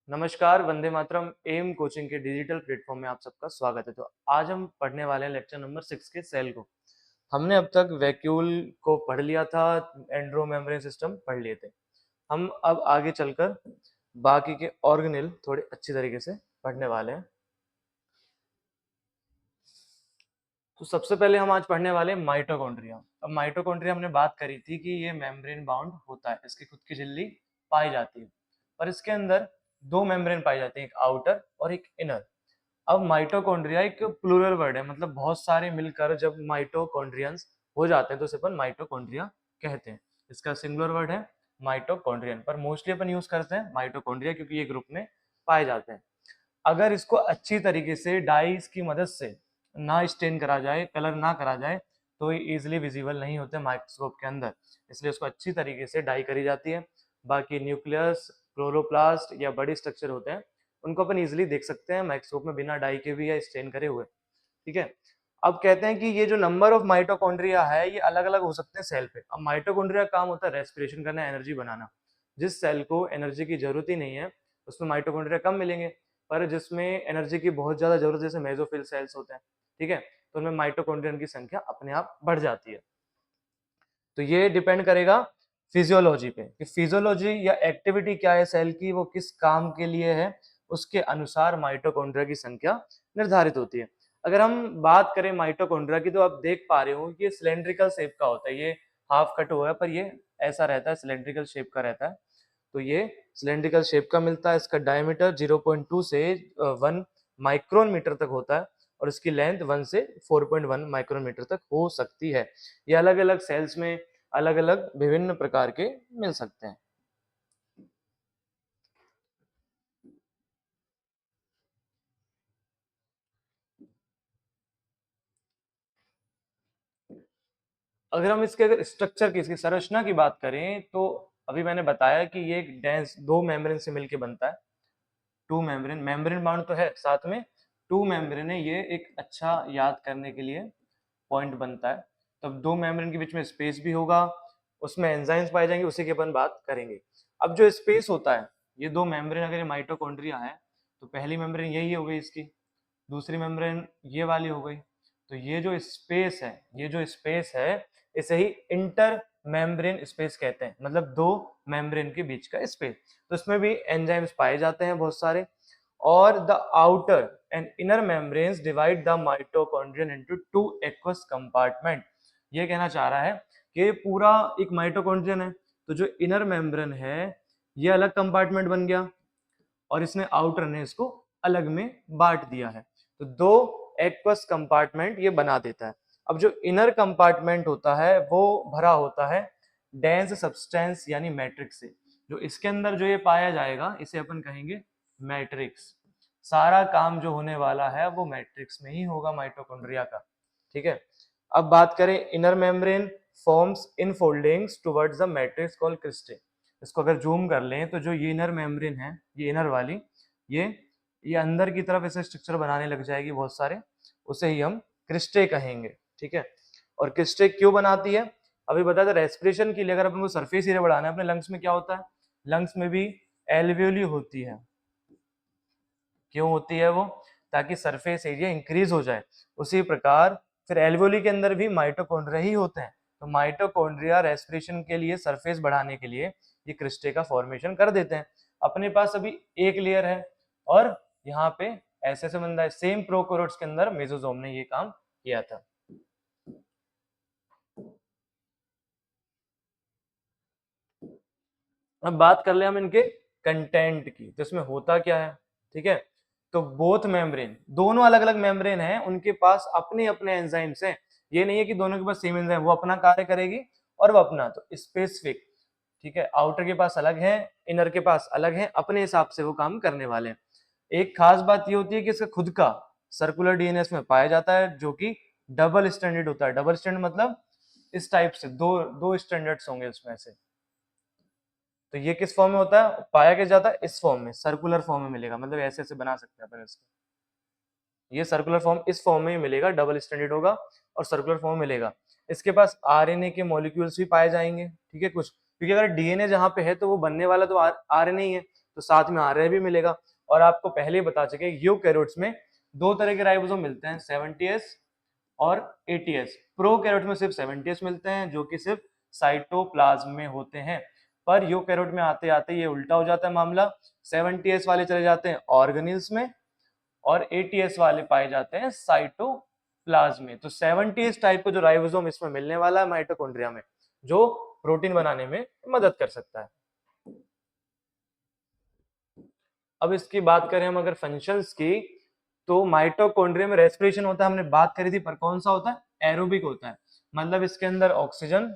नमस्कार, Vande Mataram. M coaching के digital platform में आप सबका स्वागत है। तो आज हम पढ़ने वाले हैं लेक्चर नंबर 6 के सेल को। हमने अब तक वैक्यूल को पढ़ लिया था, एंड्रो मेम्ब्रेन सिस्टम पढ़ लिए थे। हम अब आगे चलकर बाकी के ऑर्गेनेल थोड़े अच्छी तरीके से पढ़ने वाले हैं। तो सबसे पहले हम आज पढ़ने वाले हैं माइटोकॉन्ड्रिया। अब माइटोकॉन्ड्रिया हमने बात करी थी कि ये मेम्ब्रेन बाउंड होता है, इसकी खुद की झिल्ली पाई जाती है, पर इसके अंदर दो मेम्ब्रेन पाई जाते हैं, एक आउटर और एक इनर। अब माइटोकॉन्ड्रिया एक प्लूरल वर्ड है, मतलब बहुत सारे मिलकर जब माइटोकॉन्ड्रियंस हो जाते हैं तो उसे अपन माइटोकॉन्ड्रिया कहते हैं। इसका सिंगुलर वर्ड है माइटोकॉन्ड्रियन, पर मोस्टली अपन यूज करते हैं माइटोकॉन्ड्रिया क्योंकि ये ग्रुप में पाए जाते हैं। अगर इसको अच्छी तरीके से डाइस की मदद से ना स्टेन करा जाए, कलर ना करा जाए, तो ये इजिली विजिबल नहीं होते माइक्रोस्कोप के अंदर, इसलिए इसको अच्छी तरीके से डाई करी जाती है। बाकी न्यूक्लियस, क्लोरोप्लास्ट या बड़े स्ट्रक्चर होते हैं, उनको अपन इजिली देख सकते हैं माइक्रोस्कोप में बिना डाई के भी या स्टेन करे हुए। ठीक है। अब कहते हैं कि ये जो नंबर ऑफ माइटोकॉन्ड्रिया है ये अलग अलग हो सकते हैं सेल पे। अब माइटोकॉन्ड्रिया काम होता है रेस्पिरेशन करना, एनर्जी बनाना। जिस सेल को एनर्जी की जरूरत ही नहीं है उसमें माइटोकॉन्ड्रिया कम मिलेंगे, पर जिसमें एनर्जी की बहुत ज्यादा जरूरत है, जैसे मेसोफिल सेल्स होते हैं, ठीक है, तो उनमें माइटोकॉन्ड्रियन की संख्या अपने आप बढ़ जाती है। तो ये डिपेंड करेगा फिजियोलॉजी पे कि फिजियोलॉजी या एक्टिविटी क्या है सेल की, वो किस काम के लिए है, उसके अनुसार माइटोकॉन्ड्रिया की संख्या निर्धारित होती है। अगर हम बात करें माइटोकॉन्ड्रिया की, तो आप देख पा रहे हो कि ये सिलेंड्रिकल शेप का होता है। ये हाफ कट हुआ है पर ये ऐसा रहता है, सिलेंड्रिकल शेप का रहता है। तो ये सिलेंड्रिकल शेप का मिलता है। इसका डायमीटर 0.2 से 1 माइक्रोन मीटर तक होता है और इसकी लेंथ 1 से 4.1 माइक्रोन मीटर तक हो सकती है। ये अलग अलग सेल्स में अलग अलग विभिन्न प्रकार के मिल सकते हैं। अगर हम इसके अगर स्ट्रक्चर की, इसकी संरचना की बात करें, तो अभी मैंने बताया कि ये एक डेंस दो मेम्ब्रेन से मिलकर बनता है। टू मेम्ब्रेन, मेम्ब्रेन बाउंड तो है, साथ में टू मेम्ब्रेन है। ये एक अच्छा याद करने के लिए पॉइंट बनता है। तब दो मेम्ब्रेन के बीच में स्पेस भी होगा, उसमें एंजाइम्स पाए जाएंगे, उसी की अपन बात करेंगे। अब जो स्पेस होता है, ये दो मेम्ब्रेन अगर ये माइटोकॉन्ड्रिया है, तो पहली मेम्ब्रेन यही हो गई इसकी, दूसरी मेम्ब्रेन ये वाली हो गई। तो ये जो स्पेस है, ये जो स्पेस है, इसे ही इंटर मेम्ब्रेन स्पेस कहते हैं, मतलब दो मेम्ब्रेन के बीच का स्पेस। तो इसमें भी एंजाइम्स पाए जाते हैं बहुत सारे। और the outer and inner membranes divide the mitochondrion into two aqueous compartment. ये कहना चाह रहा है कि पूरा एक माइटोकॉन्ड्रियन है, तो जो इनर मेम्ब्रेन है ये अलग कंपार्टमेंट बन गया और इसने आउटर ने इसको अलग में बांट दिया है। तो दो एक्वस कंपार्टमेंट ये बना देता है। अब जो इनर कंपार्टमेंट होता है वो भरा होता है डेंस सब्सटेंस यानी मैट्रिक्स से। जो इसके अंदर जो ये पाया जाएगा इसे अपन कहेंगे मैट्रिक्स। सारा काम जो होने वाला है वो मैट्रिक्स में ही होगा माइटोकॉन्ड्रिया का। ठीक है। अब बात करें inner membrane forms in foldings towards the matrix called cristae. इसको अगर जूम कर लें तो जो ये इनर मेम्ब्रेन है, ये इनर वाली, ये ये अंदर की तरफ ऐसे स्ट्रक्चर बनाने लग जाएगी बहुत सारे, उसे ही हम क्रिस्टे कहेंगे। ठीक है। और क्रिस्टे क्यों बनाती है, अभी बताया था रेस्पिरेशन के लिए। अगर अपन को सरफेस एरिया बढ़ाना है, अपने लंग्स में क्या होता है, लंग्स में भी एल्वियोली होती है। क्यों होती है वो, ताकि सरफेस एरिया इंक्रीज हो जाए। उसी प्रकार फिर एल्वियोली के अंदर भी माइटोकॉन्ड्रिया ही होते हैं। तो माइटोकॉन्ड्रिया रेस्पिरेशन के लिए, सरफेस बढ़ाने के लिए ये क्रिस्टे का फॉर्मेशन कर देते हैं। अपने पास अभी एक लेयर है और यहाँ पे ऐसे से बंदा है। सेम प्रोकैरियोट्स के अंदर मेसोजोम ने ये काम किया था। अब बात कर ले हम इनके कंटेंट की, तो इसमें होता क्या है। ठीक है। तो बोथ मेम्ब्रेन, दोनों अलग अलग मेम्ब्रेन हैं, उनके पास अपने अपने एंजाइम्स हैं। ये नहीं है कि दोनों के पास सेम एंजाइम, वो अपना कार्य करेगी और वो अपना, तो स्पेसिफिक। ठीक है। आउटर के पास अलग है, इनर के पास अलग है, अपने हिसाब से वो काम करने वाले हैं। एक खास बात ये होती है कि इसका खुद का सर्कुलर डीएनए में पाया जाता है, जो कि डबल स्टैंडर्ड होता है। डबल स्टैंडर्ड मतलब इस टाइप से दो दो स्टैंडर्ड्स होंगे इसमें से। तो ये किस फॉर्म में होता है, पाया क्या जाता है इस फॉर्म में, सर्कुलर फॉर्म में मिलेगा, मतलब ऐसे ऐसे बना सकते हैं अपन इसको। ये सर्कुलर फॉर्म इस फॉर्म में ही मिलेगा, डबल स्टैंडर्ड होगा और सर्कुलर फॉर्म मिलेगा। इसके पास आरएनए के मॉलिक्यूल्स भी पाए जाएंगे। ठीक है। कुछ, क्योंकि अगर डीएनए जहां पे है तो वो बनने वाला तो आरएनए ही है, तो साथ में आरएनए भी मिलेगा। और आपको पहले ही बता चुके यूकैरियोट्स में दो तरह के राइबोसोम मिलते हैं, 70S और 80S। प्रोकैरियोट में सिर्फ 70S मिलते हैं जो कि सिर्फ साइटोप्लाज्म में होते हैं। पर यूकैरियोट में आते आते ये उल्टा हो जाता है मामला, 70S वाले चले जाते हैं ऑर्गेनेल्स में और 80S वाले पाए जाते हैं साइटोप्लाज्म में। तो 70S टाइप का जो राइबोसोम इसमें मिलने वाला है माइटोकॉन्ड्रिया में, जो प्रोटीन बनाने में मदद कर सकता है। अब इसकी बात करें हम अगर फंक्शंस की, तो माइटोकॉन्ड्रिया में रेस्पिरेशन होता है, हमने बात करी थी, पर कौन सा होता है, एरोबिक होता है। मतलब इसके अंदर ऑक्सीजन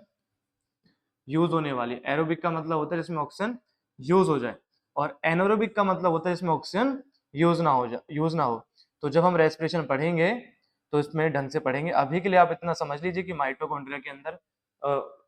यूज होने वाली। एरोबिक का मतलब होता है जिसमें ऑक्सीजन यूज हो जाए, और एनोरोबिक का मतलब होता है जिसमें ऑक्सीजन यूज ना हो। तो जब हम रेस्पिरेशन पढ़ेंगे तो इसमें ढंग से पढ़ेंगे। अभी के लिए आप इतना समझ लीजिए कि माइटोकॉन्ड्रिया के अंदर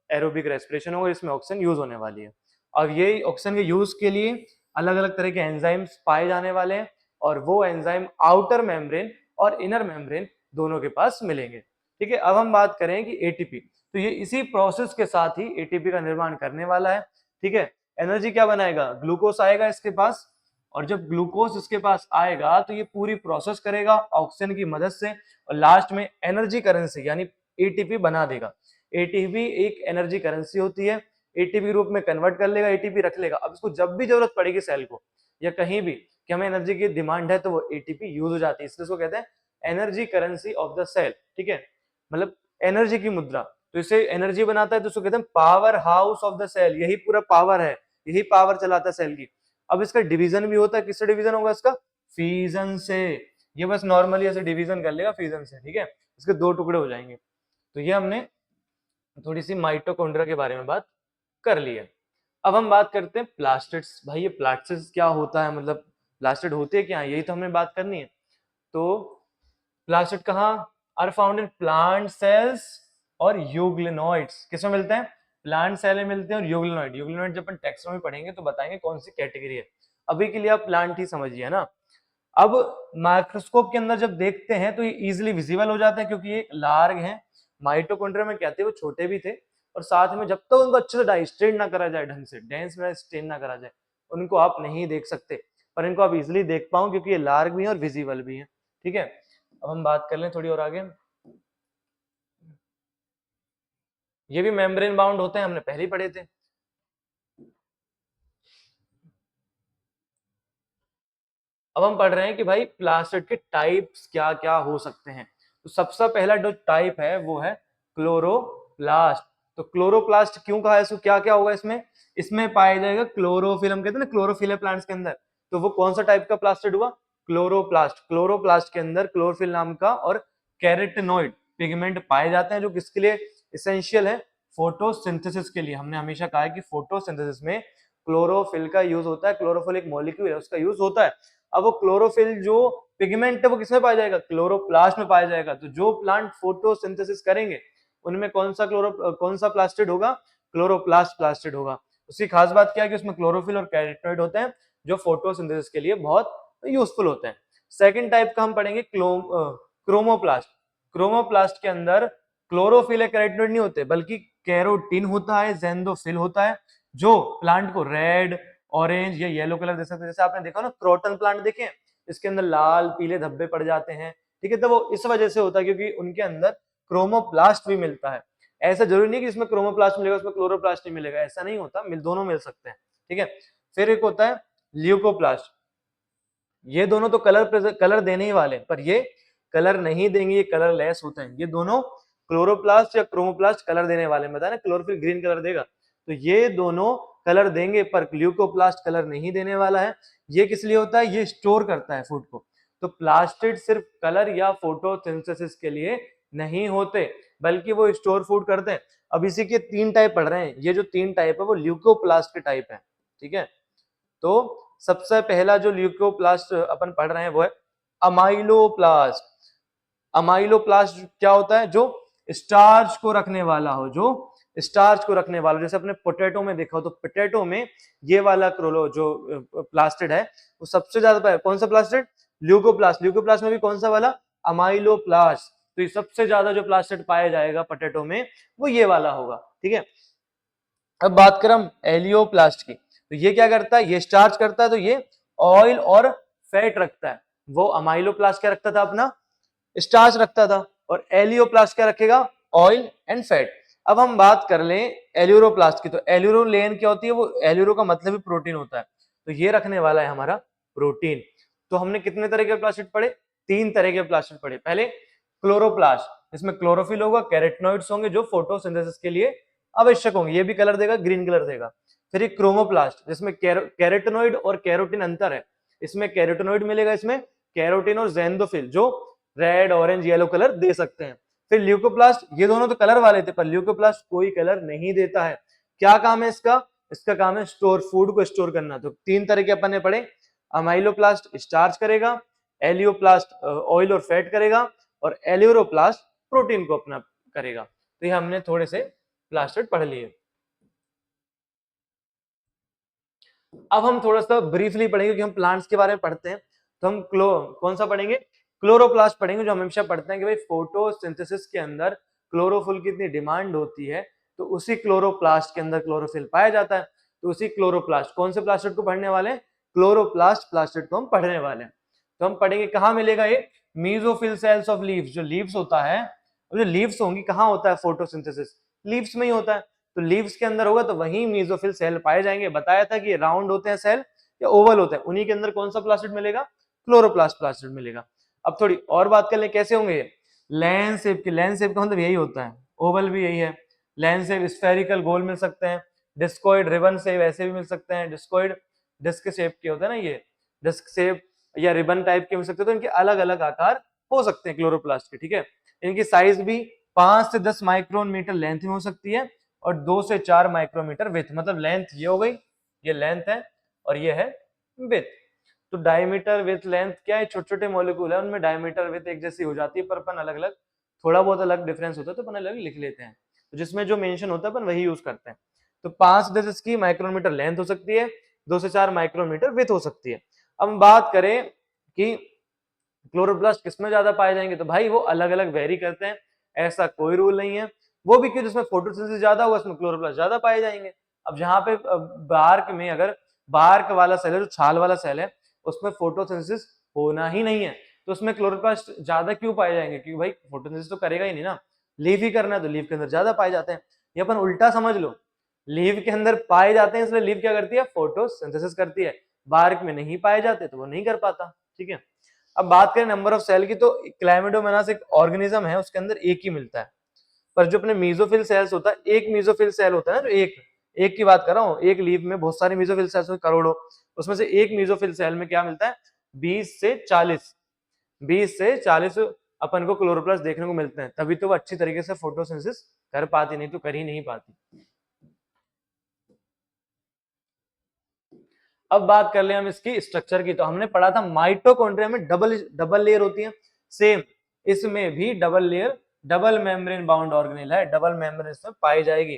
एरोबिक रेस्पिरेशन होगा, इसमें ऑक्सीजन यूज होने वाली है। और ये ऑक्सीजन के यूज के लिए अलग अलग तरह के एंजाइम्स पाए जाने वाले हैं, और वो एंजाइम आउटर मेम्ब्रेन और इनर मेम्ब्रेन दोनों के पास मिलेंगे। ठीक है, अब हम बात करें कि एटीपी, तो ये इसी प्रोसेस के साथ ही एटीपी का निर्माण करने वाला है। ठीक है, एनर्जी क्या बनाएगा, ग्लूकोज आएगा इसके पास, और जब ग्लूकोज इसके पास आएगा तो ये पूरी प्रोसेस करेगा ऑक्सीजन की मदद से, और लास्ट में एनर्जी करेंसी यानी एटीपी बना देगा। एटीपी एक एनर्जी करेंसी होती है, एटीपी रूप में कन्वर्ट कर लेगा, एटीपी रख लेगा। अब इसको जब भी जरूरत पड़ेगी सेल को या कहीं भी कि हमें एनर्जी की डिमांड है, तो वो एटीपी यूज हो जाती है, इसलिए इसको कहते हैं energy currency of the cell. ठीक है, मतलब एनर्जी की मुद्रा, तो इसे एनर्जी बनाता है, तो इसको कहते हैं power house of the cell. यही पूरा पावर है, यही पावर चलाता है सेल की। अब इसका डिवीजन भी होता है, किससे डिवीजन होगा इसका, फीजन से। ये बस नॉर्मली ऐसे डिवीजन कर लेगा फीजन से। ठीक है, इसके दो टुकड़े हो जाएंगे। तो ये हमने थोड़ी सी माइटोकॉन्ड्रिया के बारे में बात कर ली है। अब हम बात करते हैं प्लास्टिड्स। भाई ये प्लास्टिड्स क्या होता है, मतलब प्लास्टिड होते क्या है, यही तो हमें बात करनी है। तो प्लास्टिड कहाँ are found in plant cells और यूग्लिनोइड्स। किसमें मिलते हैं, प्लांट सेल में मिलते हैं और यूग्लिनोइड। यूग्लिनोइड जब अपन टैक्सोनॉमी पढ़ेंगे तो बताएंगे कौन सी कैटेगरी है, अभी के लिए आप प्लांट ही समझिए ना। अब माइक्रोस्कोप के अंदर जब देखते हैं तो ये इजीली विजिबल हो जाते हैं, क्योंकि ये लार्ग हैं। माइटोकॉन्ड्रिया में क्या थे, वो छोटे भी थे, और साथ में जब तक उनको अच्छे से डाइस्टेन ना करा जाए, ढंग से डेंस में स्टेन ना करा जाए, उनको आप नहीं देख सकते। पर इनको आप इजिली देख पाओ क्योंकि ये लार्ग भी है और विजिबल भी है। ठीक है, अब हम बात कर लें थोड़ी और आगे। ये भी मेम्ब्रेन बाउंड होते हैं, हमने पहले ही पढ़े थे। अब हम पढ़ रहे हैं कि भाई प्लास्टिड के टाइप्स क्या क्या हो सकते हैं। तो सबसे पहला जो टाइप है वो है क्लोरोप्लास्ट। तो क्लोरोप्लास्ट क्यों कहा है, इसको क्या क्या होगा इसमें, इसमें पाया जाएगा क्लोरोफिल। हम कहते हैं ना क्लोरोफिल है प्लांट्स के अंदर, तो वो कौन सा टाइप का प्लास्टिड हुआ, क्लोरोप्लास्ट। क्लोरोप्लास्ट के अंदर क्लोरोफिल नाम का और कैरेटिनोइड पिगमेंट पाए जाते हैं, जो किसके लिए इसेंशियल है, फोटोसिंथेसिस के लिए। हमने हमेशा कहा है कि फोटोसिंथेसिस में क्लोरोफिल का यूज होता है, क्लोरोफिल एक मॉलिक्यूल है, उसका यूज होता है। अब वो क्लोरोफिल जो पिगमेंट है वो किसमें पाया जाएगा, क्लोरोप्लास्ट में पाया जाएगा। तो जो प्लांट फोटोसिंथेसिस करेंगे उनमें कौन सा प्लास्टिड होगा, क्लोरोप्लास्ट प्लास्टिड होगा। उसकी खास बात क्या है कि उसमें क्लोरोफिल और कैरोटीनॉइड होते हैं, जो फोटोसिंथेसिस के लिए बहुत यूजफुल होते हैं। सेकंड टाइप का हम पढ़ेंगे क्रोमोप्लास्ट। क्रोमोप्लास्ट के अंदर क्लोरोफिल या कैरोटीनॉइड नहीं होते, बल्कि कैरोटीन होता है, जेंडोफिल होता है, जो प्लांट को रेड, ऑरेंज या येलो कलर दे सकते हैं। जैसे आपने देखा ना क्रोटन प्लांट देखे, इसके अंदर लाल पीले धब्बे पड़ जाते हैं। ठीक है, तो वो इस वजह से होता है क्योंकि उनके अंदर क्रोमोप्लास्ट भी मिलता है। ऐसा जरूरी नहीं कि इसमें क्रोमोप्लास्ट मिलेगा उसमें क्लोरोप्लास्ट नहीं मिलेगा, ऐसा नहीं होता, दोनों मिल सकते हैं। ठीक है, फिर एक होता है ल्यूकोप्लास्ट। ये दोनों तो कलर देने ही वाले, पर ये कलर नहीं देंगे, ये कलर लेस होते हैं। ये दोनों क्लोरोप्लास्ट या क्रोमोप्लास्ट कलर देने वाले, बताया ना क्लोरोफिल ग्रीन कलर देगा, तो ये दोनों कलर देंगे, पर ल्यूकोप्लास्ट कलर नहीं देने वाला है। ये किस लिए होता है, ये स्टोर करता है फूड को। तो प्लास्टिड सिर्फ कलर या फोटोसिंथेसिस के लिए नहीं होते, बल्कि वो स्टोर फूड करते हैं। अब इसी के तीन टाइप पढ़ रहे हैं, ये जो तीन टाइप है वो ल्यूकोप्लास्ट के टाइप है। ठीक है, तो सबसे पहला जो ल्यूकोप्लास्ट अपन पढ़ रहे हैं वो है अमाइलोप्लास्ट। अमाइलोप्लास्ट क्या होता है, जो स्टार्च को रखने वाला हो, जो स्टार्च को रखने वाला, जैसे अपने पोटैटो में देखा हो, तो पोटैटो में ये वाला क्रोलो जो प्लास्टिड है वो सबसे ज्यादा, कौन सा प्लास्टिड, ल्यूकोप्लास्ट। ल्यूकोप्लास्ट में भी कौन सा वाला, अमाइलोप्लास्ट। तो ये सबसे ज्यादा जो प्लास्टिड पाया जाएगा पोटैटो में वो ये वाला होगा। ठीक है, अब बात करें हम एलियोप्लास्ट की। तो ये क्या करता है, ये स्टार्च करता है, तो ये ऑयल और फैट रखता है। वो अमाइलोप्लास्ट क्या रखता था अपना, स्टार्च रखता था, और एलियोप्लास्ट क्या रखेगा, ऑयल एंड फैट। अब हम बात कर लें एल्यूरोप्लास्ट की, तो एल्यूरोलेन क्या होती है, वो एल्यूरो का मतलब ही प्रोटीन होता है, तो ये रखने वाला है हमारा प्रोटीन। तो हमने कितने तरह के प्लास्टिड पढ़े, 3 तरह के प्लास्टिड पढ़े। पहले क्लोरोप्लास्ट, इसमें क्लोरोफिल होगा, कैरोटिनॉइड्स होंगे जो फोटोसिंथेसिस के लिए आवश्यक होंगे, ये भी कलर देगा, ग्रीन कलर देगा। फिर एक क्रोमोप्लास्ट, जिसमें कैरोटिनॉइड और कैरोटीन अंतर है, इसमें कैरोटिनॉइड मिलेगा, इसमें कैरोटीन और ज़ैनोफिल जो रेड ऑरेंज येलो कलर दे सकते हैं। फिर ल्यूकोप्लास्ट, ये दोनों तो कलर वाले थे, पर ल्यूकोप्लास्ट कोई कलर नहीं देता है। क्या काम है इसका, इसका काम है स्टोर, फूड को स्टोर करना। तो 3 तरह के अपन ने पढ़े, अमाइलोप्लास्ट स्टार्च करेगा, एलियोप्लास्ट ऑयल और फैट करेगा, और एल्यूरोप्लास्ट प्रोटीन को अपना करेगा। तो ये हमने थोड़े से प्लास्टिड पढ़ लिए। अब हम थोड़ा सा ब्रीफली पढ़ेंगे, क्योंकि हम प्लांट्स के बारे में पढ़ते हैं, तो हम कौन सा पढ़ेंगे, क्लोरोप्लास्ट पढ़ेंगे, जो हम हमेशा पढ़ते हैं कि भाई फोटोसिंथेसिस के अंदर क्लोरोफिल की इतनी डिमांड होती है, तो उसी क्लोरोप्लास्ट के अंदर क्लोरोफिल पाया जाता है। तो उसी क्लोरोप्लास्ट, कौन से प्लास्टिड को पढ़ने वाले हैं, क्लोरोप्लास्ट प्लास्टिड को हम पढ़ने वाले हैं। तो हम पढ़ेंगे कहाँ मिलेगा ये, मीजोफिल सेल्स ऑफ लीव्स, जो लीव्स होता है, जो लीव्स होंगी कहाँ होता है फोटोसिंथेसिस, लीव्स में ही होता है। तो लीव्स के अंदर होगा तो वही मीजोफिल सेल पाए जाएंगे। बताया था कि राउंड होते हैं सेल या ओवल होते हैं, उन्हीं के अंदर कौन सा प्लास्टिड मिलेगा, क्लोरोप्लास्ट प्लास्टिड मिलेगा। अब थोड़ी और बात कर ले कैसे होंगे ये, लैन शेप के, लैन शेप का मतलब यही होता है, ओवल भी यही है, लैन शेप, स्फेरिकल गोल मिल सकते हैं, डिस्कोइड रिबन शेप ऐसे भी मिल सकते हैं, डिस्कोइड डिस्क शेप के होते हैं ना, ये डिस्क शेप या रिबन टाइप के मिल सकते हैं। तो इनके अलग अलग आकार हो सकते हैं क्लोरोप्लास्ट के, ठीक है। इनकी साइज भी 5 से 10 माइक्रोन मीटर लेंथ में हो सकती है, और 2 से 4 माइक्रोमीटर विथ, मतलब लेंथ ये हो गई, ये लेंथ है, और ये है विथ। तो डायमीटर विथ लेंथ क्या है, छोटे छोटे मॉलिक्यूल है, उनमें डायमीटर विथ एक जैसी हो जाती है, पर अपन अलग अलग, थोड़ा बहुत अलग डिफरेंस होता है तो अपन अलग लिख लेते हैं, तो जिसमें जो मेंशन होता है अपन वही यूज करते हैं। तो 5 की माइक्रोमीटर लेंथ हो सकती है, 2 से 4 माइक्रोमीटर विथ हो सकती है। अब हम बात करें कि क्लोरोप्लास्ट किसमें ज्यादा पाए जाएंगे, तो भाई वो अलग अलग वेरी करते हैं, ऐसा कोई रूल नहीं है। वो भी क्यों, जिसमें फोटोसिंथेसिस ज्यादा होगा उसमें क्लोरोप्लास्ट ज्यादा पाए जाएंगे। अब जहां पे बार्क में, अगर बार्क वाला सेल है, जो छाल वाला सेल है, उसमें फोटोसिंथेसिस होना ही नहीं है, तो उसमें क्लोरोप्लास्ट ज्यादा क्यों पाए जाएंगे, क्योंकि भाई फोटोसिंथेसिस तो करेगा ही नहीं ना, लीव ही करना है, तो लीव के अंदर ज्यादा पाए जाते हैं। ये अपन उल्टा समझ लो, लीव के अंदर पाए जाते हैं इसलिए लीव क्या करती है, फोटोसिंथेसिस करती है, बार्क में नहीं पाए जाते तो वो नहीं कर पाता, ठीक है। अब बात करें नंबर ऑफ सेल की, तो क्लाइमेडोमोनास एक ऑर्गेनिज्म है, उसके अंदर एक ही मिलता है, पर जो अपने मीजोफिल सेल्स होता है, एक मीजोफिल सेल होता है ना, जो एक एक की बात कर रहा हूँ, एक लीफ में बहुत सारे मीजोफिल सेल्स होते करोड़ों, उसमें से एक मीजोफिल सेल में क्या मिलता है, 20 से 40 अपन को क्लोरोप्लास्ट देखने को मिलते हैं, तभी तो वो अच्छी तरीके से फोटोसिंथेसिस कर पाती, नहीं तो कर ही नहीं पाती। अब बात कर ले हम इसकी स्ट्रक्चर की, तो हमने पढ़ा था माइटोकॉन्ड्रिया में डबल डबल लेयर होती है, सेम इसमें भी double layer, double membrane bound organelle है, डबल मेम्ब्रेन इसमें पाई जाएगी।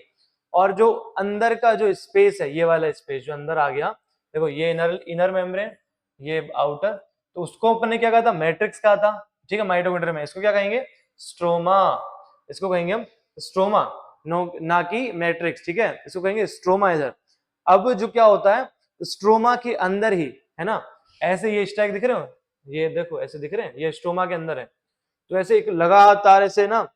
और जो अंदर का जो स्पेस है, ये वाला स्पेस जो अंदर आ गया, देखो ये इनर इनर मेम्ब्रेन, ये आउटर, तो उसको अपन ने क्या कहा था, मैट्रिक्स कहा था, ठीक है। माइटोकॉन्ड्रिया में इसको क्या कहेंगे, स्ट्रोमा, इसको कहेंगे हम स्ट्रोमा, नो ना कि मैट्रिक्स, ठीक है, इसको कहेंगे स्ट्रोमा इधर। अब जो क्या होता है, स्ट्रोमा के अंदर ही है ना, ऐसे ये स्टैक दिख रहे हो, ये देखो ऐसे दिख रहे हैं, ये स्ट्रोमा के अंदर है, तो ऐसे एक लगातार ऐसे ना,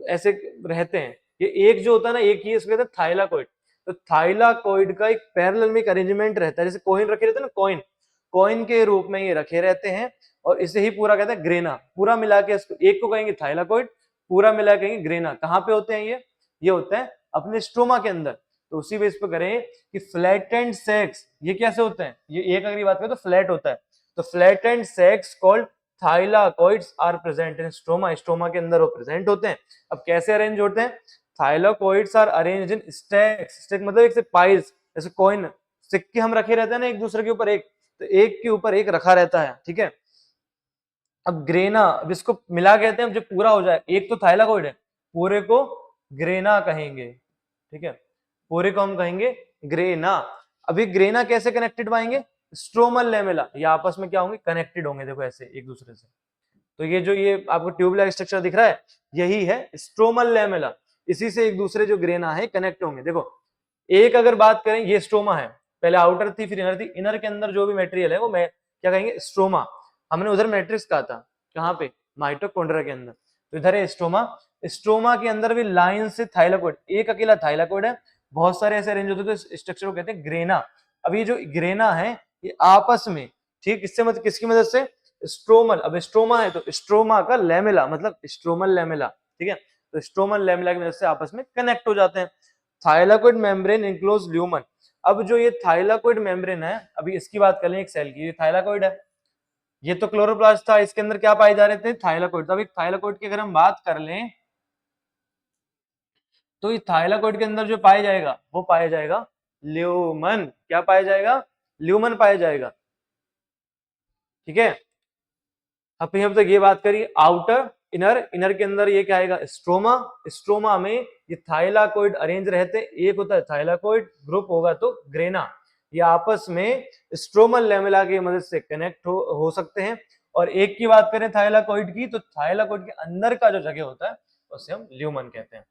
ऐसे रहते हैं। ये एक जो होता है ना, एक ही इसको कहते हैं थाइलाकोइड। तो थाइलाकोइड का एक पैरेलल में एक अरेंजमेंट रहता है, जैसे कॉइन रखे रहते हैं ना, कॉइन कॉइन के रूप में ये रखे रहते हैं, और इसे ही पूरा कहते हैं ग्रेना, पूरा मिला के इसको एक को कहेंगे थाइलाकोइड, पूरा मिला के कहेंगे ग्रेना। कहाँ पे होते हैं ये होते हैं अपने स्ट्रोमा के अंदर। तो उसी बेस पे करें कि फ्लैटेंड सेक्स ये कैसे होते हैं, ये एक अगर बात करें तो फ्लैट होता है, तो flattened sacs called thylakoids are present in stroma, stroma के अंदर वो प्रेजेंट होते हैं। अब कैसे अरेंज होते हैं, thylakoids are arranged in stacks, stack मतलब एक से पाइल्स, जैसे कॉइन सिक्के हम रखे रहते हैं ना एक दूसरे के ऊपर एक, तो एक के ऊपर एक रखा रहता है, ठीक है। अब ग्रेना, अब इसको मिला कहते हैं, जब पूरा हो जाए, एक तो थाइलाकोइड है, पूरे को ग्रेना कहेंगे, ठीक है, पूरे को हम कहेंगे ग्रेना। अभी ग्रेना कैसे कनेक्टेड पाएंगे, स्ट्रोमल लेमेला, ये आपस में क्या होंगे, कनेक्टेड होंगे, देखो ऐसे एक दूसरे से। तो ये जो ये आपको ट्यूब-लाइक स्ट्रक्चर दिख रहा है, यही है स्ट्रोमल लेमेला, इसी से एक दूसरे जो ग्रेना है कनेक्ट होंगे। देखो एक अगर बात करें, ये स्ट्रोमा है, पहले आउटर थी फिर इनर थी, इनर के अंदर जो भी मटेरियल है वो मैं क्या कहेंगे स्ट्रोमा। हमने उधर मैट्रिक्स कहा था, कहाँ पे, माइटोकॉन्ड्रिया के अंदर, तो इधर है स्ट्रोमा। स्ट्रोमा के अंदर भी लाइन से थाइलाकोइड, एक अकेला थाइलाकोइड है, बहुत सारे ऐसे अरेंज होते हैं तो स्ट्रक्चर को कहते हैं ग्रेना। अब ये जो ग्रेना है ये आपस में, ठीक, इससे मतलब किसकी मदद से, स्ट्रोमल। अब स्ट्रोमा है तो स्ट्रोमा का लेमेला मतलब स्ट्रोमल लेमेला, ठीक है, तो स्ट्रोमल लेमेला की मदद से आपस में कनेक्ट हो जाते हैं। Thylakoid membrane enclose lumen. अब जो ये थाइलाकोइड मेम्ब्रेन है, अभी इसकी बात कर लें एक सेल की, ये थाइलाकोइड है, ये तो क्लोरोप्लास्ट था, इसके अंदर क्या पाए जा रहे थे, थाइलाकोइड। अब एक थाइलाकोइड की अगर हम बात कर लें तो इस थाइलाकोइड के अंदर जो पाया जाएगा वो पाया जाएगा ल्यूमन। क्या पाया जाएगा, ल्यूमन पाया जाएगा, ठीक है। अब तक ये बात करी आउटर इनर, इनर के अंदर ये क्या आएगा, स्ट्रोमा। स्ट्रोमा में ये थाइलाकोइड अरेंज रहते, एक होता है थाइलाकोइड, ग्रुप होगा तो ग्रेना। ये आपस में स्ट्रोमल लेमेला की मदद से कनेक्ट हो सकते हैं। और एक की बात करें थाइलाकोइड की, तो थाइलाकोइड के अंदर का जो जगह होता है उसे हम ल्यूमन कहते हैं।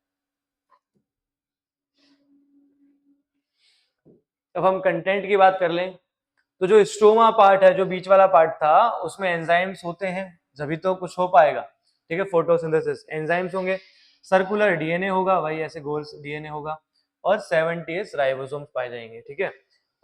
अब हम कंटेंट की बात कर लें तो जो स्ट्रोमा पार्ट है, जो बीच वाला पार्ट था, उसमें एंजाइम्स होते हैं, जभी तो कुछ हो पाएगा, ठीक है, फोटोसिंथेसिस, एंजाइम्स होंगे। सर्कुलर डीएनए होगा, वही ऐसे गोल डीएनए होगा, और 70s राइबोसोम्स पाए जाएंगे, ठीक है।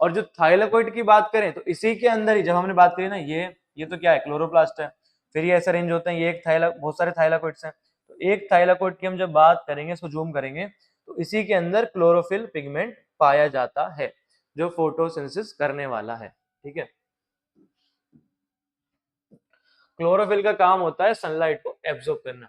और जो थाइलाकोइड की बात करें तो इसी के अंदर ही, जब हमने बात करी ना, ये तो क्या है, क्लोरोप्लास्ट है, फिर ये ऐसे अरेंज होते हैं, ये एक बहुत सारे थाइलाकोइड्स हैं, तो एक थाइलाकोइड की हम जब बात करेंगे, इसको जूम करेंगे, तो इसी के अंदर क्लोरोफिल पिगमेंट पाया जाता है, जो फोटोसिंथेसिस करने वाला है, ठीक है। क्लोरोफिल का काम होता है सनलाइट को एब्जॉर्ब करना।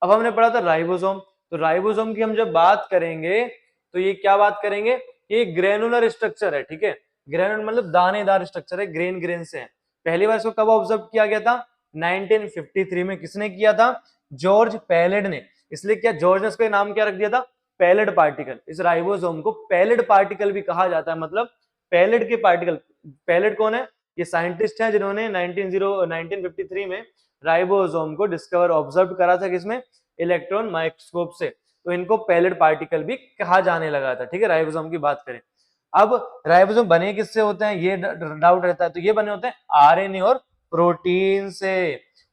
अब हमने पढ़ा था राइबोसोम, तो राइबोसोम की हम जब बात करेंगे तो ये क्या बात करेंगे, ये ग्रेनुलर स्ट्रक्चर है, ठीक है, ग्रेनुलर मतलब दानेदार स्ट्रक्चर है, ग्रेन ग्रेन से है। पहली बार इसको कब ऑब्जर्व किया गया था, 1953 में। किसने किया था, जॉर्ज पैलेड ने। इसलिए क्या जॉर्ज ने इसका नाम क्या रख दिया था, पैलेड पार्टिकल। इस राइबोसोम को पैलेड पार्टिकल भी कहा जाता है, मतलब पैलेड के पार्टिकल। पैलेड कौन है, ये साइंटिस्ट हैं जिन्होंने 1953 में राइबोसोम को डिस्कवर ऑब्जर्व करा था, किसमें, इलेक्ट्रॉन माइक्रोस्कोप से। तो इनको पैलेट पार्टिकल भी कहा जाने लगा था, ठीक है, राइबोसोम की बात करें। अब राइबोसोम बने किससे होते हैं, ये डाउट रहता है, तो ये बने होते हैं आरएनए और प्रोटीन से,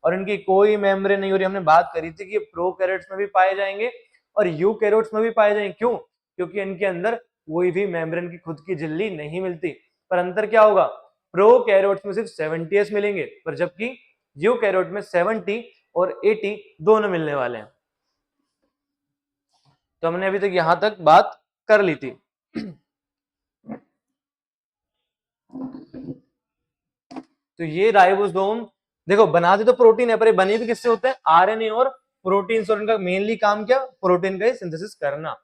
और इनकी कोई मेम्ब्रेन नहीं हो रही। हमने बात करी थी कि प्रोकैरियोट्स में भी पाए जाएंगे और यूकैरियोट्स में भी पाए जाएंगे। क्यों, क्योंकि इनके अंदर कोई भी मेम्ब्रेन की खुद की झिल्ली नहीं मिलती। पर अंतर क्या होगा, प्रोकैरियोट्स में सिर्फ 70s मिलेंगे, पर जबकि यूकैरियोट में 70 और 80 दोनों मिलने वाले हैं। तो हमने अभी तक यहां तक बात कर ली थी। तो ये राइबोसोम देखो बनाते तो प्रोटीन है, पर ये बने भी किससे होते हैं, आरएनए और प्रोटीन से, और इनका मेनली काम क्या, प्रोटीन का ही सिंथेसिस करना।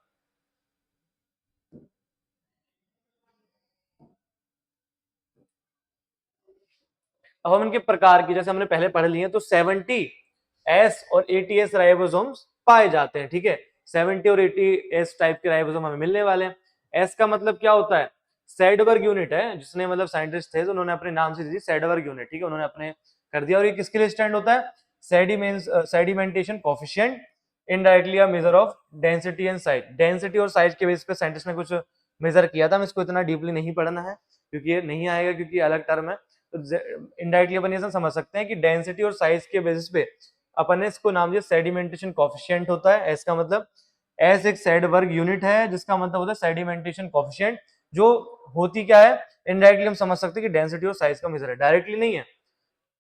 अब हम इनके प्रकार की, जैसे हमने पहले पढ़ लिए, तो 70s और 80s राइबोसोम्स पाए जाते हैं, ठीक है। 70 और 80s टाइप के राइबोसोम हमें मिलने वाले हैं। एस का मतलब क्या होता है, सैडबर्ग यूनिट है, जिसने मतलब साइंटिस्ट थे तो उन्होंने अपने नाम से दी सैडबर्ग यूनिट, ठीक है, उन्होंने अपने कर दिया। और ये किसके लिए स्टैंड होता है, sedimentation coefficient, indirectly a measure of density and size. Density और साइज के बेस पे साइंटिस्ट ने कुछ मेजर किया था, हमें इसको इतना डीपली नहीं पढ़ना है क्योंकि ये नहीं आएगा, क्योंकि अलग टर्म है। तो इनडायरेक्टली अपन ये समझ सकते हैं कि डेंसिटी और साइज के बेसिस पे अपन ने इसको नाम दिया सेडिमेंटेशन कोफिशिएंट होता है। एस का मतलब, एस एक सैडबर्ग यूनिट है जिसका मतलब होता है सेडिमेंटेशन कोफिशिएंट, जो होती क्या है, इनडायरेक्टली हम समझ सकते हैं कि डेंसिटी और साइज का मेजर है, डायरेक्टली नहीं है।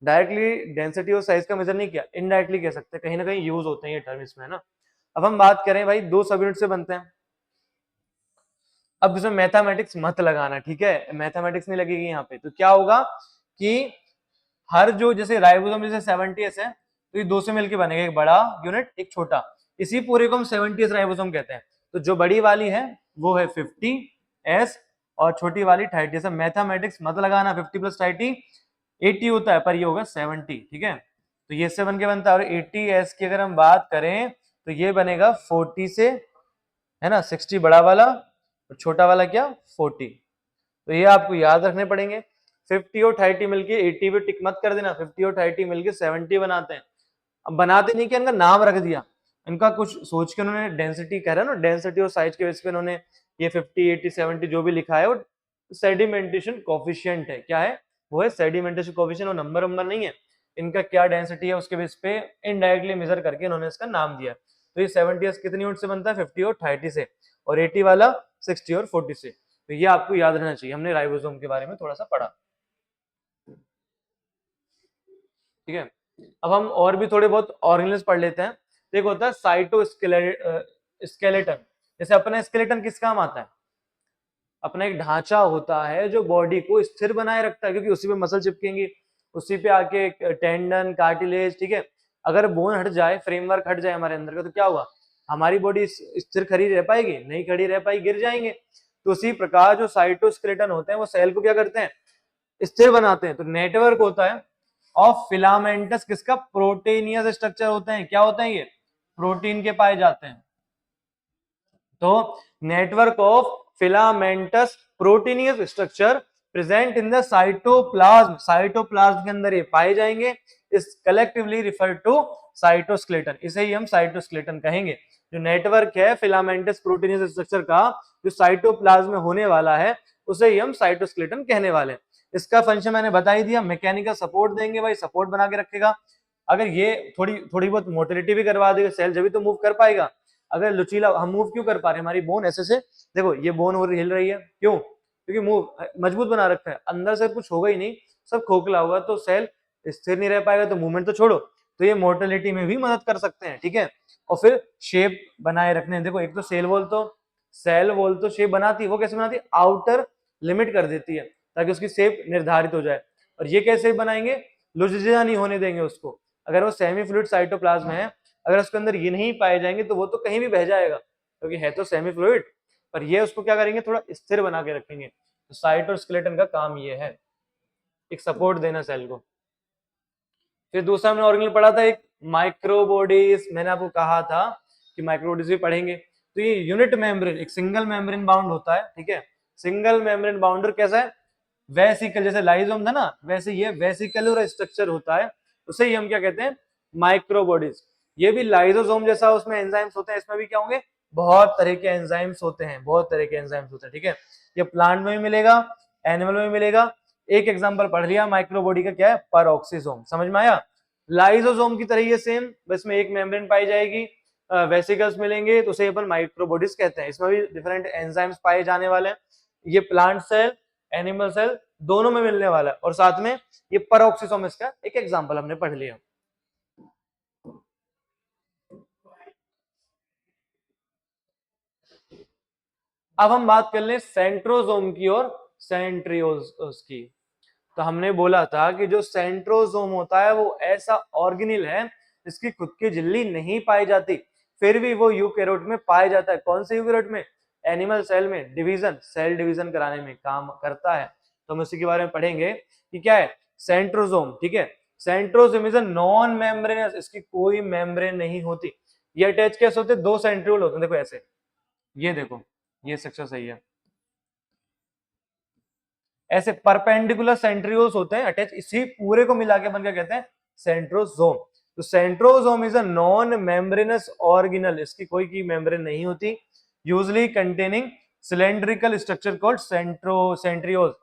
डायरेक्टली डेंसिटी और साइज का मेजर नहीं किया, इनडायरेक्टली कह सकते हैं, कहीं ना कहीं यूज होते हैं ये टर्म इसमें, है ना। अब हम बात करें भाई, दो सब यूनिट से बनते हैं। अब इसमें मैथमेटिक्स मत लगाना, ठीक है, मैथमेटिक्स नहीं लगेगी यहाँ पे। तो क्या होगा कि हर जो, जैसे राइबोसोम जैसे 70s है, तो ये दो से मिलकर बनेगा, एक बड़ा यूनिट एक छोटा, इसी पूरे को हम 70s राइबोसोम कहते हैं। तो जो बड़ी वाली है वो है 50s और छोटी वाली 30s। मैथमेटिक्स मत लगाना, 50 + 30 80 होता है, पर ये होगा 70, ठीक है। तो ये से बन के बनता है। और 80s की अगर हम बात करें तो ये बनेगा 40 से, है ना, 60 बड़ा वाला और छोटा वाला क्या, 40। तो ये आपको याद रखने पड़ेंगे। 50 और 30 मिलके 80 पे टिक मत कर देना, 50 और 30 मिलके 70 बनाते हैं। अब बनाते नहीं कि इनका नाम रख दिया, इनका कुछ सोच के उन्होंने डेंसिटी कह रहा है ना, डेंसिटी और साइज के बेस पे उन्होंने ये 50 80 70 जो भी लिखा है वो सेडिमेंटेशन कोफिशिएंट है। क्या है वो? है सेडिमेंटेशन कोफिशिएंट। वो नंबर नहीं है, इनका क्या डेंसिटी है उसके बेस पे इनडायरेक्टली मेजर करके इन्होंने इसका नाम दिया। तो ये 70s कितनी यूनिट से बनता है? 50 और 30 से, और 80 वाला 60 और 40 से। तो ये आपको याद रहना चाहिए, हमने राइबोसोम के बारे में थोड़ा सा पढ़ा। ठीक है, अब हम और भी थोड़े बहुत ऑर्गेनेल्स पढ़ लेते हैं। एक होता है साइटोस्केलेटन। जैसे अपना स्केलेटन किस काम आता है? अपना एक ढांचा होता है जो बॉडी को स्थिर बनाए रखता है, क्योंकि उसी पे मसल चिपकेंगी, उसी पे आके टेंडन, कार्टिलेज। ठीक है, अगर बोन हट जाए, फ्रेमवर्क हट जाए हमारे अंदर का, तो क्या हुआ? हमारी बॉडी स्थिर खड़ी रह पाएगी? नहीं खड़ी रह पाएगी, गिर जाएंगे। तो उसी प्रकार जो साइटोस्केलेटन होते हैं वो सेल को क्या करते हैं? स्थिर बनाते हैं। तो नेटवर्क होता है ऑफ फिलामेंटस, किसका? प्रोटीनियस स्ट्रक्चर होते हैं। क्या होते हैं ये? प्रोटीन के पाए जाते हैं। तो network of filamentous proteinaceous structure present in the cytoplasm. Cytoplasm के अंदर ये पाए जाएंगे। इस कलेक्टिवली रिफर टू साइटोस्केलेटन। इसे ही हम साइटोस्केलेटन कहेंगे। जो नेटवर्क है फिलामेंटस प्रोटीनियस स्ट्रक्चर का, जो साइटोप्लाज्म में होने वाला है, उसे ही हम साइटोस्केलेटन कहने वाले हैं। इसका फंक्शन मैंने बता ही दिया, मैकेनिकल सपोर्ट देंगे भाई, सपोर्ट बना के रखेगा। अगर ये थोड़ी बहुत मोटिलिटी भी करवा देगा सेल, जब भी तो मूव कर पाएगा। अगर लुचीला, हम मूव क्यों कर पा रहे हैं? हमारी बोन ऐसे से, देखो ये बोन हो रही, हिल रही है, क्यों? क्योंकि मूव मजबूत बना रखा है, अंदर से कुछ होगा ही नहीं, सब खोखला होगा, तो सेल स्थिर नहीं रह पाएगा, तो मूवमेंट तो छोड़ो। तो ये मोटिलिटी में भी मदद कर सकते हैं। ठीक है, और फिर शेप बनाए रखने, देखो एक तो सेल वॉल तो शेप बनाती है, वो कैसे बनाती है? आउटर लिमिट कर देती है ताकि उसकी शेप निर्धारित हो जाए। और ये कैसे बनाएंगे? लुचीला नहीं होने देंगे उसको। अगर वो सेमी फ्लूइड साइटोप्लाज्म है, अगर उसके अंदर ये नहीं पाए जाएंगे तो वो तो कहीं भी बह जाएगा, क्योंकि है तो सेमी फ्लूइड। पर ये उसको क्या करेंगे? थोड़ा स्थिर बना के रखेंगे। तो साइटोस्केलेटन का काम ये है, एक सपोर्ट देना सेल को। फिर दूसरा हमने ऑर्गेनल पढ़ा था एक माइक्रोबॉडीज। मैंने आपको कहा था कि माइक्रोबॉडीज भी पढ़ेंगे। तो ये यूनिट मेम्ब्रेन, एक सिंगल मेम्ब्रेन बाउंड होता है। ठीक है, सिंगल मेम्ब्रेन बाउंडर कैसा है? वेसिकल, जैसे लाइजोम था ना, वैसे ये वेसिकलर स्ट्रक्चर होता है। उसे ही हम क्या कहते हैं? माइक्रोबॉडीज। ये भी लाइजोसोम जैसा, उसमें एंजाइम्स होते हैं, इसमें भी क्या होंगे? बहुत तरह के एंजाइम्स होते हैं, बहुत तरह के एंजाइम्स होते हैं। ठीक है, ये प्लांट में भी मिलेगा, एनिमल में भी मिलेगा। एक एग्जांपल पढ़ लिया माइक्रोबॉडी का, क्या है? परऑक्सीसोम। समझ में आया? लाइजोसोम की तरह ये सेम, बस में एक मेम्ब्रेन पाई जाएगी, वेसिकल्स मिलेंगे, तो उसे अपन माइक्रोबॉडीज कहते हैं। इसमें भी डिफरेंट एंजाइम्स पाए जाने वाले हैं। ये प्लांट सेल, एनिमल सेल दोनों में मिलने वाला है। और साथ में ये परऑक्सीसोम, इसका एक एग्जांपल हमने पढ़ लिया। अब हम बात कर ले सेंट्रोजोम की और सेंट्रियोल्स की। तो हमने बोला था कि जो सेंट्रोजोम होता है वो ऐसा ऑर्गेनिल है जिसकी खुद की झिल्ली नहीं पाई जाती, फिर भी वो यूकैरियोट में पाया जाता है। कौन से यूकैरियोट में? एनिमल सेल में डिवीजन, सेल डिवीजन कराने में काम करता है। तो हम इसी के बारे में पढ़ेंगे कि क्या है सेंट्रोजोम। ठीक है, centrosome is a non membranes, इसकी कोई मेम्ब्रेन नहीं होती। ये अटैच कैसे होते? दो सेंट्रियोल होते हैं, देखो ऐसे, ये देखो, ये स्ट्रक्चर सही है। ऐसे परपेंडिकुलर सेंट्रियोल्स होते हैं अटैच, इसी पूरे को मिला के अपन क्या कहते हैं? सेंट्रोजोम। तो centrosome is a non membranes organelle, इसकी कोई की मेम्ब्रेन नहीं होती। Usually containing cylindrical structure called centriole.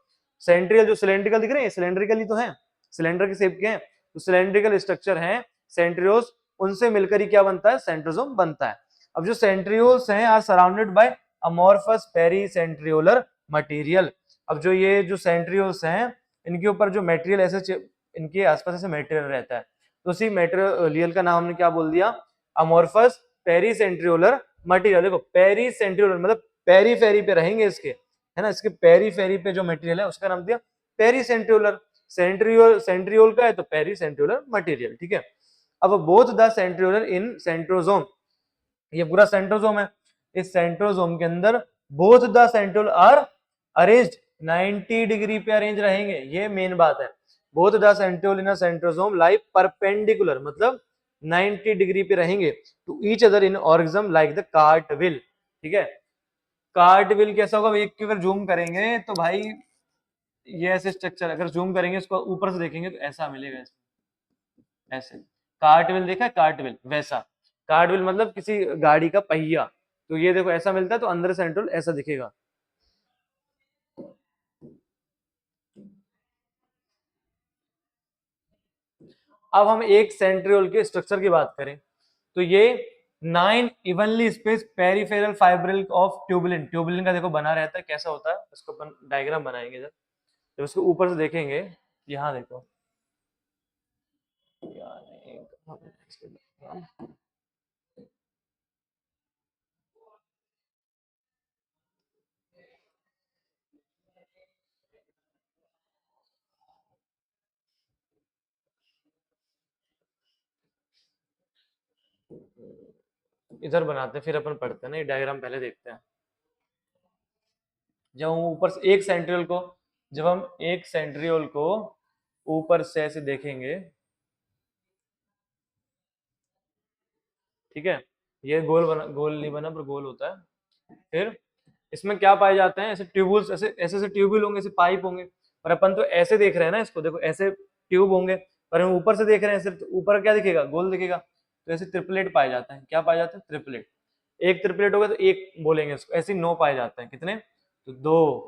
Centriole जो सिलेंड्रिकल दिख रहे हैं, सिलेंड्रिकल ही तो है, सिलेंडर के शेप के हैं, तो सिलेंड्रिकल स्ट्रक्चर है सेंट्रियोल्स, उनसे मिलकर ही क्या बनता है? सेंट्रोजोम बनता है। अब जो सेंट्रियोल्स हैं are surrounded by amorphous pericentriolar material. अब जो ये जो सेंट्रियोल्स हैं, इनके ऊपर जो मटेरियल ऐसे, इनके आसपास ऐसे मटेरियल रहता है, तो उसी मटेरियल का नाम हमने क्या बोल दिया? Amorphous pericentriolar material. देखो पेरीसेंट्रियोलर मतलब पेरी फेरी पे रहेंगे इसके, है ना, इसके पेरी फेरी पे जो मटेरियल है उसका नाम दिया पेरीसेंट्रियोलर। सेंट्रियोल का है तो पेरीसेंट्रियोलर मटेरियल। ठीक है, अब both the centriolar in centrosome, ये पूरा सेंट्रोजोम है, इस सेंट्रोजोम के अंदर both the centriole are arranged 90 degree पे अरेंज रहेंगे। ये मेन बात है, both the centriole in a centrosome lie perpendicular, मतलब 90 डिग्री पे रहेंगे to each other in organism like the cartwheel. ठीक है, कार्टविल कैसा होगा? एक के अगर जूम करेंगे तो भाई ये ऐसे स्ट्रक्चर, अगर जूम करेंगे इसको ऊपर से देखेंगे तो ऐसा मिलेगा, ऐसे। कार्टविल देखा है? कार्टविल वैसा, कार्टविल मतलब किसी गाड़ी का पहिया, तो ये देखो ऐसा मिलता है, तो अंदर सेंट्रल ऐसा दिखेगा। अब हम एक सेंट्रियोल के स्ट्रक्चर की बात करें तो ये 9 evenly space peripheral fibril of tubulin, tubulin का देखो बना रहता है, कैसा होता है इसको अपन डायग्राम बनाएंगे जब इसको ऊपर से देखेंगे। यहाँ देखो इधर बनाते हैं फिर अपन पढ़ते हैं ना, ये डायग्राम पहले देखते हैं। जब हम ऊपर से एक सेंट्रियोल को जब हम एक सेंट्रियोल को ऊपर से ऐसे देखेंगे, ठीक है, ये गोल बना, गोल नहीं बना पर गोल होता है। फिर इसमें क्या पाए जाते हैं, ऐसे ट्यूबुल्स, ऐसे ऐसे ऐसे ट्यूबुल होंगे, ऐसे पाइप होंगे, पर अपन तो ऐसे देख रहे हैं ना इसको, देखो ऐसे ट्यूब होंगे, पर हम ऊपर से देख रहे हैं सिर्फ, ऊपर क्या दिखेगा, गोल दिखेगा। तो ऐसे ट्रिपलेट पाए जाते हैं, क्या पाए जाते हैं, ट्रिपलेट। एक ट्रिपलेट होगा तो एक बोलेंगे इसको, ऐसे 9 पाए जाते हैं, कितने, तो 2,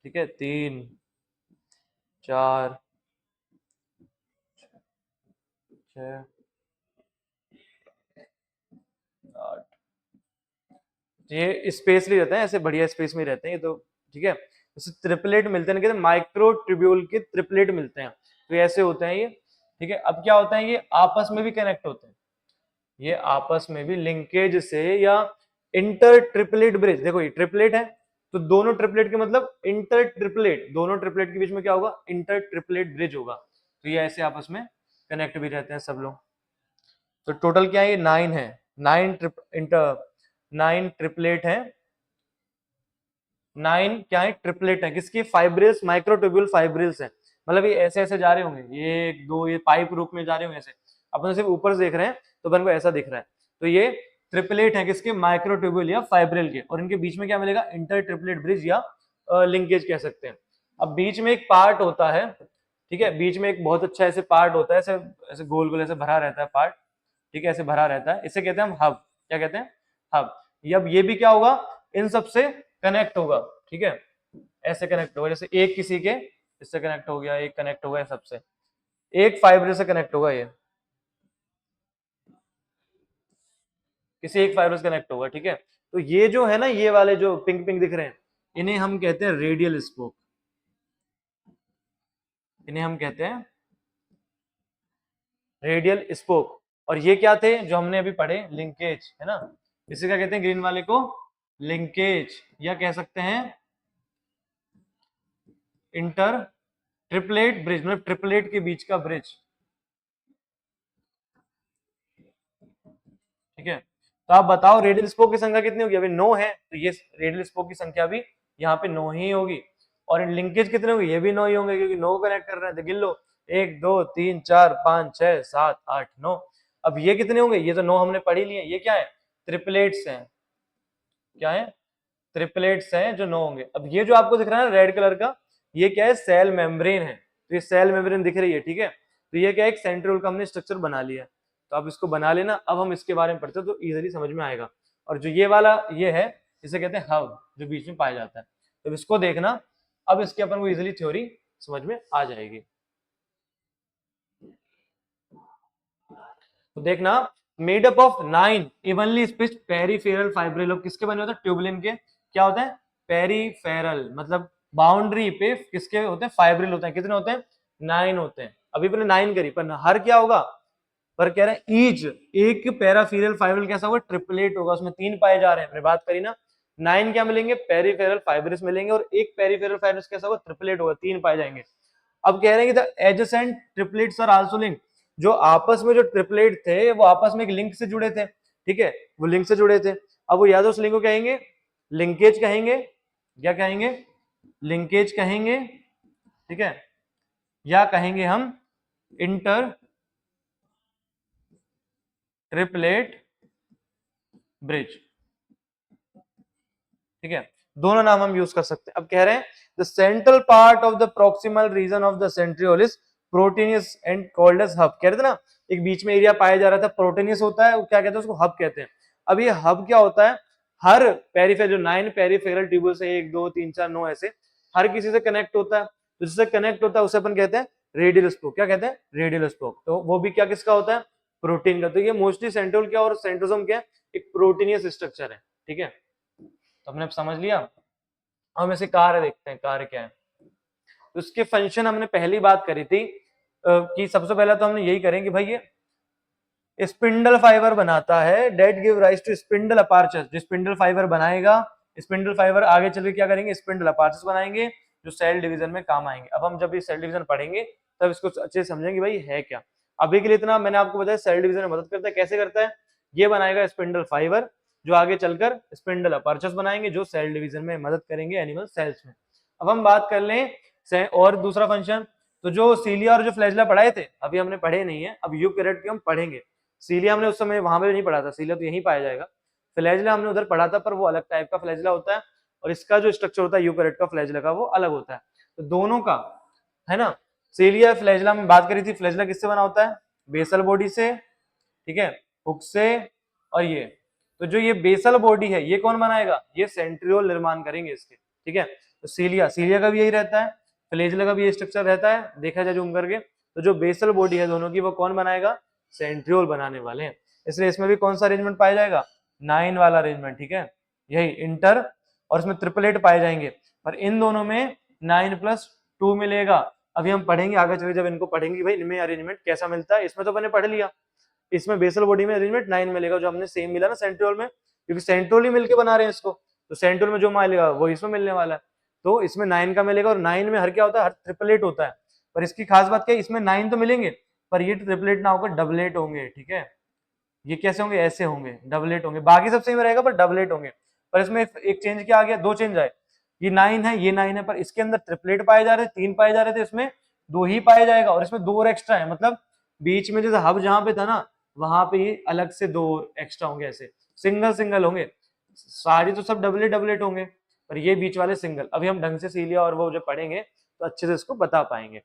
ठीक है, 3, 4, 6, 8, ये स्पेसली रहते हैं, ऐसे बढ़िया स्पेस में रहते हैं ये तो, ठीक है। जैसे ट्रिपलेट मिलते हैं, कहते हैं माइक्रो ट्यूब्यूल के ट्रिपलेट मिलते हैं, तो ऐसे होते हैं ये, ठीक है। अब क्या होता है, ये आपस में भी कनेक्ट होते हैं, ये आपस में भी लिंकेज से या इंटर ट्रिपलेट ब्रिज, देखो ये ट्रिपलेट है तो दोनों ट्रिपलेट के मतलब इंटर ट्रिपलेट, दोनों ट्रिपलेट के बीच में क्या होगा, इंटर ट्रिपलेट ब्रिज होगा, तो ये ऐसे आपस में कनेक्ट भी रहते हैं सब लोग। तो टोटल क्या है, ये 9 है, 9 ट्रिपलेट है, 9 क्या है, ट्रिपलेट है, किसकी, फाइब्रिल्स, माइक्रोट्यूब्यूल फाइब्रिल्स है, मतलब ये ऐसे ऐसे जा रहे होंगे, ये एक दो, ये पाइप रूप में जा रहे होंगे ऐसे, अपन सिर्फ ऊपर से देख रहे हैं तो अपन को ऐसा दिख रहा है, तो ये ट्रिपलेट है किसके, माइक्रोट्यूब्यूल या फाइब्रिल के, और इनके बीच में क्या मिलेगा, इंटर ट्रिपलेट ब्रिज या लिंकेज कह सकते हैं। अब बीच में एक पार्ट होता है, ठीक है, बीच में एक बहुत अच्छा ऐसे पार्ट होता है, ऐसे ऐसे गोल गोल ऐसे भरा रहता है पार्ट, ठीक है, ऐसे भरा रहता है, इसे कहते हैं हम हब, क्या कहते हैं, हब। अब ये भी क्या होगा, इन सबसे कनेक्ट होगा, ठीक है, ऐसे कनेक्ट होगा, जैसे एक किसी के इससे कनेक्ट हो गया, एक कनेक्ट हो गया सबसे, एक फाइबर से कनेक्ट होगा, ये किसी एक फाइबर से कनेक्ट होगा, ठीक है। तो ये जो है ना, ये वाले जो पिंक पिंक दिख रहे हैं, इन्हें हम कहते हैं रेडियल स्पोक, इन्हें हम कहते हैं रेडियल स्पोक। और ये क्या थे जो हमने अभी पढ़े, लिंकेज, है ना, इसे क्या कहते हैं, ग्रीन वाले को लिंकेज, या कह सकते हैं इंटर ट्रिपलेट ब्रिज, मतलब ट्रिपलेट के बीच का ब्रिज, ठीक है। तो आप बताओ रेडियल स्पोक की संख्या कितनी होगी, अभी 9 है, तो ये रेडियल स्पोक की संख्या भी यहाँ पे 9 ही होगी, और इन लिंकेज कितने होंगे, ये भी 9 ही होंगे, क्योंकि 9 कनेक्ट कर रहे हैं, तो गिन लो, 1 2 3 4 5 6 7 8 9। अब ये कितने होंगे, ये तो 9 हमने पढ़ ही लिए, ये क्या है, ट्रिपलेट्स हैं, क्या है, ट्रिपलेट्स हैं जो 9 होंगे। अब ये जो आपको दिख रहा है ना रेड कलर का, ये क्या है, सेल मेम्ब्रेन है, तो ये सेल मेम्ब्रेन दिख रही है, ठीक है, तो ये क्या है, एक सेंट्रियोल का हमने स्ट्रक्चर बना लिया, तो आप इसको बना लेना। अब हम इसके बारे में पढ़ते हैं तो इजीली समझ में आएगा। और जो ये वाला ये है, इसे कहते हैं हब, जो बीच में पाया जाता है, तो इसको देखना, अब इसके अपन को इजीली थ्योरी समझ में आ जाएगी। तो देखना, made up of 9 evenly spaced peripheral fibril, of किसके बने होते हैं, ट्यूबुलिन के, क्या होता है, पेरिफेरल, मतलब बाउंड्री पे किसके होते हैं, फाइब्रिल होते हैं, कितने होते हैं, 9 होते हैं। अभी मैंने 9 करी, पर हर क्या होगा, पर कह रहे हैं ईच, एक पैराफेरल फाइब्रिल कैसा होगा, ट्रिपलेट होगा, उसमें 3 पाए जा रहे हैं, मैंने बात करी ना, 9 क्या मिलेंगे, पेरिफेरल फाइब्रिल्स मिलेंगे, और एक पेरिफेरल फाइब्रिल्स कैसा होगा, ट्रिपलेट होगा, 3 पाए जाएंगे। अब कह रहे हैं कि the adjacent triplets are also linked, जो आपस में जो ट्रिपलेट थे वो आपस में एक लिंक से जुड़े थे, ठीक है, वो लिंक से जुड़े थे। अब वो या तो उस लिंक को कहेंगे लिंकेज कहेंगे, क्या कहेंगे, लिंकेज कहेंगे, ठीक है, या कहेंगे हम इंटर ट्रिपलेट ब्रिज, ठीक है, दोनों नाम हम यूज कर सकते हैं। अब कह रहे हैं the central part of the proximal region of the centriole is proteinaceous and called as hub, कह रहे थे ना, एक बीच में एरिया पाया जा रहा था, प्रोटीनियस होता है, वो क्या कहते हैं, उसको हब कहते हैं। अब ये हब क्या होता है, हर पेरिफेरल, जो 9 पेरिफेरल ट्यूबुल्स है, 1 2 3 4 9 ऐसे, हर किसी से कनेक्ट होता है, तो जिससे कनेक्ट होता है उसे अपन कहते हैं रेडियल स्पोक, क्या कहते हैं, रेडियल स्पोक। तो वो भी क्या किसका होता है, प्रोटीन का। तो ये मोस्टली सेंट्रियोल क्या और सेंट्रोसोम क्या है, एक प्रोटीनियस स्ट्रक्चर है, ठीक है। तो हमने समझ लिया। हम ऐसे कार्य देखते हैं, कार्य क्या है। तो उसके फंक्शन हमने पहली बात करी थी कि सबसे पहला तो हमने यही करेंगे भाई, ये स्पिंडल फाइबर बनाता है, that give rise to spindle apparatus. जो स्पिंडल फाइबर बनाएगा, स्पिंडल फाइबर आगे चल के क्या करेंगे, स्पिंडल अपार्चस बनाएंगे जो सेल डिवीजन में काम आएंगे। अब हम जब ये सेल डिवीजन पढ़ेंगे तब इसको अच्छे से समझेंगे भाई है क्या। अभी के लिए इतना मैंने आपको बताया, सेल डिवीजन में मदद करता है। कैसे करता है, ये बनाएगा स्पिंडल फाइबर जो आगे चलकर स्पिंडल अपार्चस बनाएंगे जो सेल डिवीजन में मदद करेंगे एनिमल सेल्स में। अब हम बात कर लें और दूसरा फंक्शन, तो जो सीलिया और जो फ्लैजला पढ़ाए थे अभी हमने पढ़े नहीं है, अब यूकैरियोट के हम पढ़ेंगे। सीलिया हमने उस समय वहां पे नहीं पढ़ा था, सीलिया तो यहीं पाया जाएगा। फ्लैजला हमने उधर पढ़ा था, पर वो अलग टाइप का फ्लैजला होता है और इसका जो स्ट्रक्चर होता है यूकैरियोट का फ्लैजला का वो अलग होता है। तो दोनों का है ना, सीलिया फ्लैजला में बात करी थी, फ्लैजला किससे बना होता है, बेसल बॉडी से, ठीक है, हुक से। और ये तो जो ये बेसल बॉडी है ये कौन बनाएगा, ये सेंट्रियोल निर्माण करेंगे इसके, ठीक है। तो सीलिया का भी यही रहता है, फ्लैजला का भी ये स्ट्रक्चर रहता है, देखा जाए जूम करके। तो जो बेसल बॉडी है दोनों की वो कौन बनाएगा, सेंट्रियोल बनाने वाले हैं। इसलिए इसमें भी कौन सा अरेंजमेंट पाया जाएगा, 9 वाला अरेंजमेंट, ठीक है, यही इंटर। और इसमें ट्रिपलेट पाए जाएंगे, पर इन दोनों में 9+2 मिलेगा। अभी हम पढ़ेंगे आगे चले जब इनको पढ़ेंगे भाई इनमें अरेंजमेंट कैसा मिलता है। इसमें तो मैंने पढ़ लिया, इसमें बेसल बॉडी में अरेंजमेंट 9 मिलेगा जो हमने सेम मिला ना सेंट्रियोल में, क्योंकि सेंट्रियोल ही मिलके बना रहे हैं इसको। तो सेंट्रियोल में जो मिलेगा वो इसमें मिलने वाला है। तो इसमें 9 का मिलेगा, और 9 में हर क्या होता है, हर ट्रिपलेट होता है। पर इसकी खास बात क्या है, इसमें 9 तो मिलेंगे पर ये ट्रिपलेट ना होकर डबलेट होंगे, ठीक है। ये कैसे होंगे, ऐसे होंगे, डबलेट होंगे। बाकी सब सेम रहेगा पर डबलेट होंगे। पर इसमें एक चेंज क्या आ गया, 2 चेंज आए। ये 9 है, ये 9 है, पर इसके अंदर ट्रिपलेट पाए जा रहे, 3 पाए जा रहे थे, इसमें 2 ही पाया जाएगा। और इसमें 2 और एक्स्ट्रा है, मतलब बीच में जैसे हब जहां पे था ना वहां पे ही अलग से 2 एक्स्ट्रा होंगे, ऐसे सिंगल सिंगल होंगे। सारी तो सब डबलेट डबलेट होंगे, पर ये बीच वाले सिंगल। अभी हम ढंग से सीलिया और वो जब पढ़ेंगे तो अच्छे से इसको बता पाएंगे।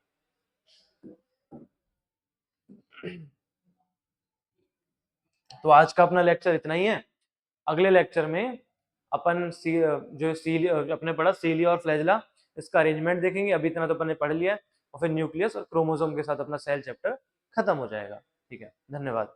तो आज का अपना लेक्चर इतना ही है। अगले लेक्चर में अपन जो अपने पढ़ा सीलिया और फ्लैजला, इसका अरेंजमेंट देखेंगे। अभी इतना तो अपन ने पढ़ लिया है, और फिर न्यूक्लियस और क्रोमोसोम के साथ अपना सेल चैप्टर खत्म हो जाएगा। ठीक है, धन्यवाद।